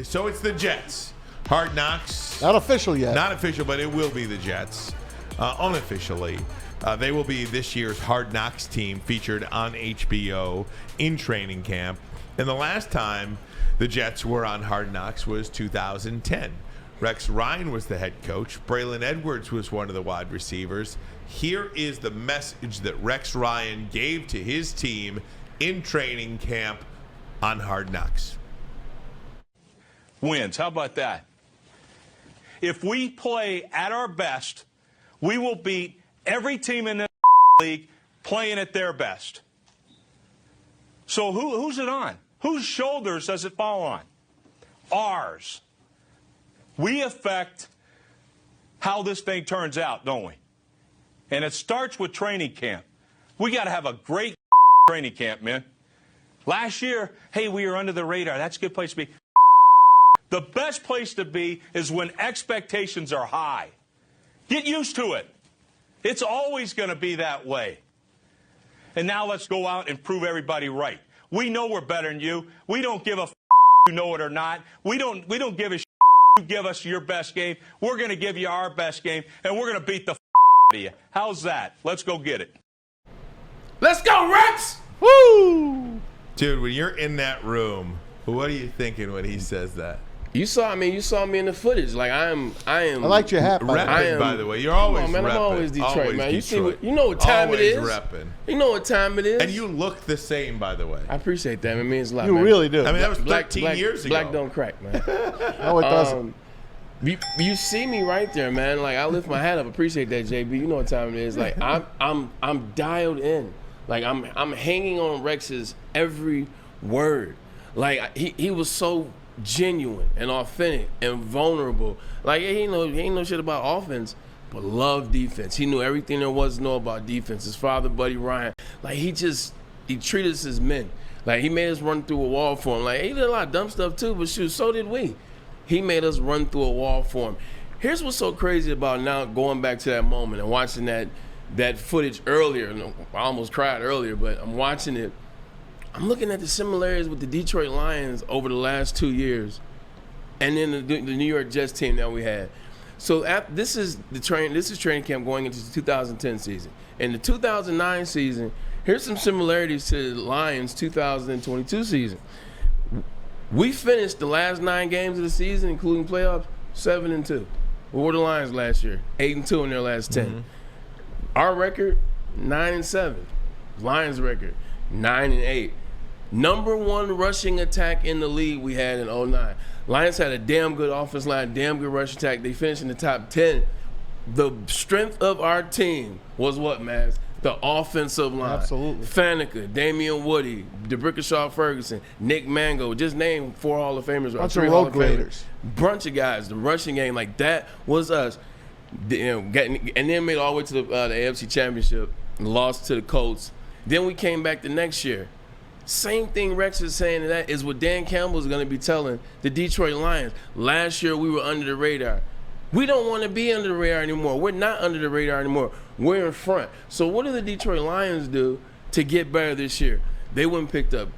So it's the Jets. Hard Knocks. Not official yet. Not official, but it will be the Jets. Unofficially. They will be this year's Hard Knocks team featured on HBO in training camp. And the last time the Jets were on Hard Knocks was 2010. Rex Ryan was the head coach. Braylon Edwards was one of the wide receivers. Here is the message that Rex Ryan gave to his team in training camp on Hard Knocks. Wins. How about that? If we play at our best, we will beat every team in the league playing at their best. So who's it on? Whose shoulders does it fall on? Ours. We affect how this thing turns out, don't we? And it starts with training camp. We got to have a great training camp, man. Last year, hey, we were under the radar. That's a good place to be. The best place to be is when expectations are high. Get used to it. It's always going to be that way. And now let's go out and prove everybody right. We know we're better than you. We don't give a you know it or not. We don't give a you give us your best game. We're going to give you our best game, and we're going to beat the out of you. How's that? Let's go get it. Let's go, Rex! Woo! Dude, when you're in that room, what are you thinking when he says that? You saw me in the footage. Like I am. I liked your hat, by the way. You're always come on, man. repping. I'm always Detroit, always man. Detroit. You know what time always it is. Repping. You know what time it is. And you look the same, by the way. I appreciate that. It means a lot. You man. really do. I mean, that was 13 black, years ago. Black don't crack, man. No, it doesn't. You see me right there, man. Like I lift my hat up. Appreciate that, JB. You know what time it is. Like I'm dialed in. Like I'm hanging on Rex's every word. Like he was so genuine and authentic and vulnerable. Like he ain't know shit about offense, but loved defense. He knew everything there was to know about defense. His father, Buddy Ryan, like he treated us as men. Like he made us run through a wall for him. Like he did a lot of dumb stuff too, but shoot, so did we. He made us run through a wall for him. Here's what's so crazy about now going back to that moment and watching that footage earlier. I almost cried earlier, but I'm watching it. I'm looking at the similarities with the Detroit Lions over the last 2 years, and then the New York Jets team that we had. So this is training camp going into the 2010 season. In the 2009 season, here's some similarities to the Lions 2022 season. We finished the last 9 games of the season, including playoffs, 7-2. What were the Lions last year? 8-2 in their last 10. Mm-hmm. Our record, 9-7. Lions record, 9-8. Number 1 rushing attack in the league we had in 2009. Lions had a damn good offense line, damn good rush attack. They finished in the top 10. The strength of our team was what, Maz? The offensive line. Absolutely. Faneca, Damian Woody, DeBrickashaw Ferguson, Nick Mango. Just name 4 Hall of Famers. Bunch of road graders. Bunch of guys. The rushing game, like that was us. And then made it all the way to the AFC Championship. Lost to the Colts. Then we came back the next year. Same thing Rex is saying to that is what Dan Campbell is going to be telling the Detroit Lions. Last year we were under the radar. We don't want to be under the radar anymore. We're not under the radar anymore. We're in front. So what do the Detroit Lions do to get better this year? They went and picked up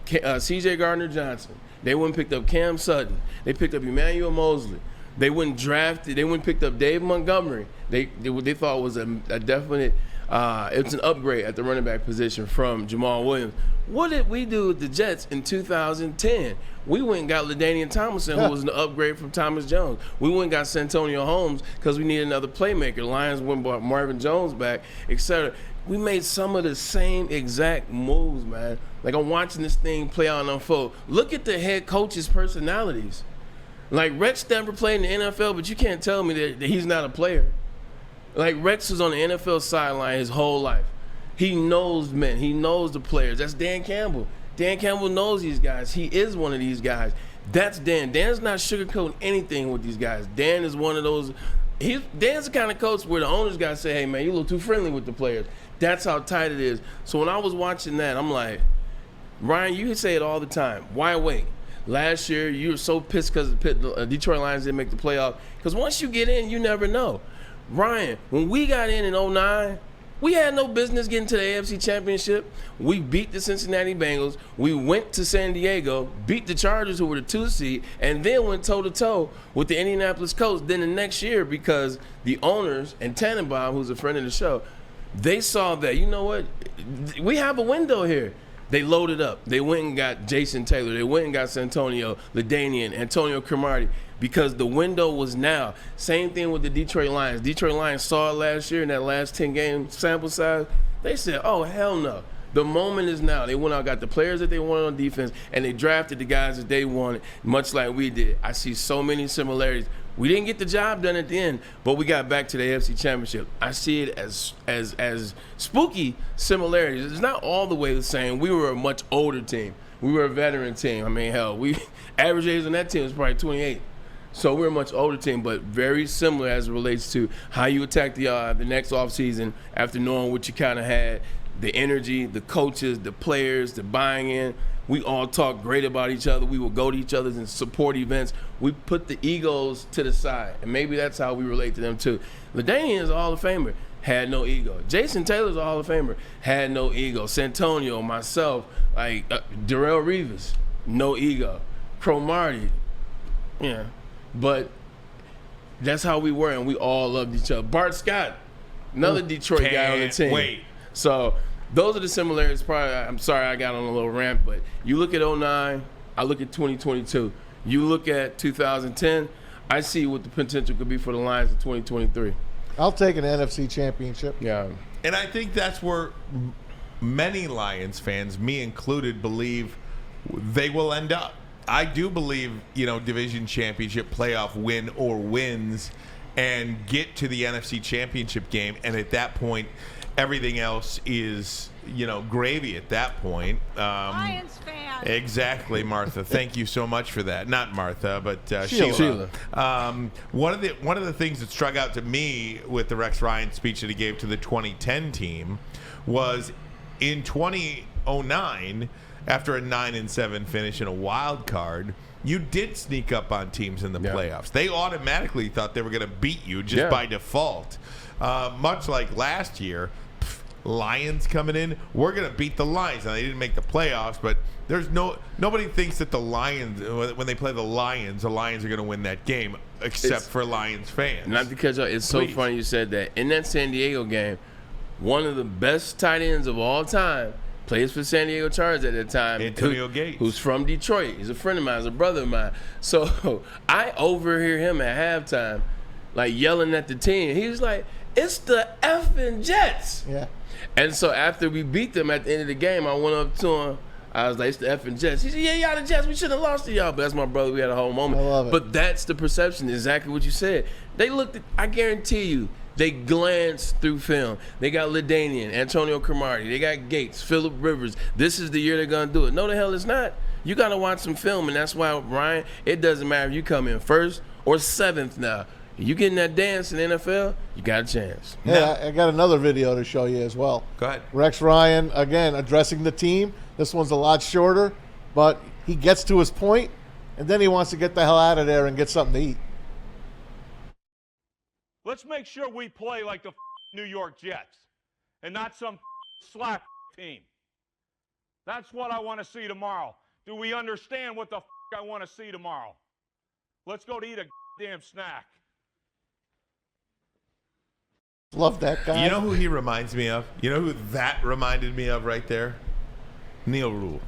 C.J. Gardner-Johnson. They went and picked up Cam Sutton. They picked up Emmanuel Mosley. They went and drafted. They went and picked up Dave Montgomery. They thought was a definite. It's an upgrade at the running back position from Jamal Williams. What did we do with the Jets in 2010? We went and got LaDainian Tomlinson, who was an upgrade from Thomas Jones. We went and got Santonio Holmes because we needed another playmaker. The Lions went and brought Marvin Jones back, etc. We made some of the same exact moves, man. Like I'm watching this thing play out and unfold. Look at the head coach's personalities. Like Rex never played in the NFL, but you can't tell me that he's not a player. Like Rex was on the NFL sideline his whole life. He knows men. He knows the players. That's Dan Campbell. Dan Campbell knows these guys. He is one of these guys. That's Dan. Dan's not sugarcoating anything with these guys. Dan is one of those. Dan's the kind of coach where the owners got to say, hey, man, you look too friendly with the players. That's how tight it is. So when I was watching that, I'm like, Ryan, you say it all the time. Why wait? Last year, you were so pissed because the Detroit Lions didn't make the playoff. Because once you get in, you never know. Ryan, when we got in 2009, We had no business getting to the AFC Championship. We beat the Cincinnati Bengals. We went to San Diego, beat the Chargers, who were the 2 seed, and then went toe-to-toe with the Indianapolis Colts. Then the next year, because the owners and Tannenbaum, who's a friend of the show, they saw that, you know what, we have a window here. They loaded up. They went and got Jason Taylor. They went and got Santonio, LaDainian, Antonio Cromartie, because the window was now. Same thing with the Detroit Lions. Detroit Lions saw it last year in that last 10-game sample size. They said, oh, hell no. The moment is now. They went out, got the players that they wanted on defense, and they drafted the guys that they wanted, much like we did. I see so many similarities. We didn't get the job done at the end, but we got back to the AFC Championship. I see it as spooky similarities. It's not all the way the same. We were a much older team. We were a veteran team. I mean, hell, average age on that team was probably 28. So we're a much older team, but very similar as it relates to how you attack the next offseason after knowing what you kind of had, the energy, the coaches, the players, the buying in. We all talk great about each other. We will go to each other and support events. We put the egos to the side, and maybe that's how we relate to them too. LaDainian is a Hall of Famer, had no ego. Jason Taylor's a Hall of Famer, had no ego. Santonio, myself, Darrelle Revis, no ego. Cromartie, yeah. But that's how we were, and we all loved each other. Bart Scott, another Detroit guy on the team. Wait. So those are the similarities. Probably, I'm sorry I got on a little rant, but you look at 09, I look at 2022. You look at 2010, I see what the potential could be for the Lions in 2023. I'll take an NFC Championship. Yeah. And I think that's where many Lions fans, me included, believe they will end up. I do believe, division championship, playoff win or wins, and get to the NFC Championship game. And at that point, everything else is, gravy at that point. Lions fan. Exactly, Martha. Thank you so much for that. Not Martha, but Sheila. One of the things that struck out to me with the Rex Ryan speech that he gave to the 2010 team was in 2009, after a 9-7 finish in a wild card, you did sneak up on teams in the playoffs. They automatically thought they were going to beat you just by default. Much like last year, Lions coming in, we're going to beat the Lions. Now, they didn't make the playoffs, but nobody thinks that the Lions, when they play the Lions are going to win that game, except for Lions fans. Not because it's so funny you said that. In that San Diego game, one of the best tight ends of all time plays for San Diego Chargers at that time. Antonio Gates. Who's from Detroit. He's a friend of mine. He's a brother of mine. So I overhear him at halftime, yelling at the team. He was like, it's the effing Jets. Yeah. And so after we beat them at the end of the game, I went up to him. I was like, it's the effing Jets. He said, yeah, y'all the Jets. We shouldn't have lost to y'all. But that's my brother. We had a whole moment. I love it. But that's the perception, exactly what you said. They looked at, I guarantee you, they glanced through film. They got LaDainian, Antonio Cromartie. They got Gates, Phillip Rivers. This is the year they're going to do it. No, the hell it's not. You got to watch some film, and that's why, Ryan, it doesn't matter if you come in first or seventh now. You get in that dance in the NFL, you got a chance. Yeah, I got another video to show you as well. Go ahead. Rex Ryan, again, addressing the team. This one's a lot shorter, but he gets to his point, and then he wants to get the hell out of there and get something to eat. Let's make sure we play like the New York Jets and not some slap team. That's what I want to see tomorrow. Do we understand what the I want to see tomorrow? Let's go to eat a damn snack. Love that guy. You know who he reminds me of? You know who that reminded me of right there? Neil Rule.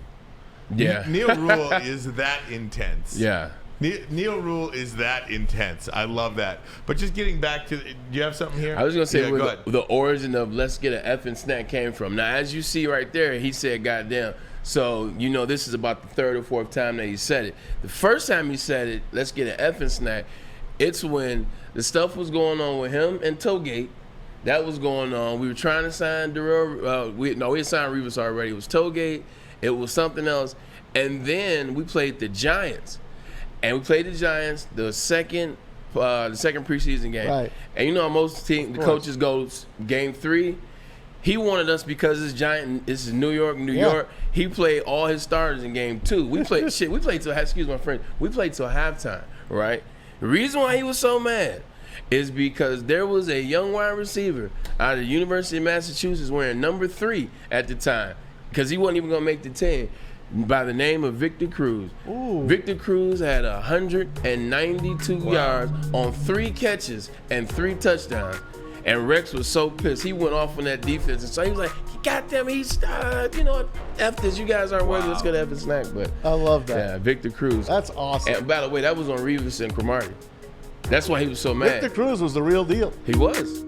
Yeah. Neil Rule is that intense. Yeah. Neil Rule is that intense. I love that. But just getting back to, do you have something here? I was going to say go where ahead. the origin of let's get an effing snack came from. Now, as you see right there, he said goddamn. So, this is about the third or fourth time that he said it. The first time he said it, let's get an effing snack, it's when the stuff was going on with him and Toegate. That was going on. We were trying to sign Darrell. We had signed Revis already. It was Toegate. It was something else. And then we played the Giants. And we played the Giants the second preseason game. Right. And most teams, the coaches go game 3. He wanted us because it's Giant. This is New York. He played all his starters in game 2. We played We played till. Excuse my friend. We played till halftime. Right. The reason why he was so mad is because there was a young wide receiver out of the University of Massachusetts wearing number 3 at the time, because he wasn't even going to make the 10, by the name of Victor Cruz. Ooh. Victor Cruz had 192 yards on 3 catches and 3 touchdowns. And Rex was so pissed. He went off on that defense. And so he was like, goddamn, he's, you know what, F this. You guys aren't worthy. Let's go to F and snack. But I love that. Yeah, Victor Cruz. That's awesome. And by the way, that was on Revis and Cromartie. That's why he was so mad. Victor Cruz was the real deal. He was.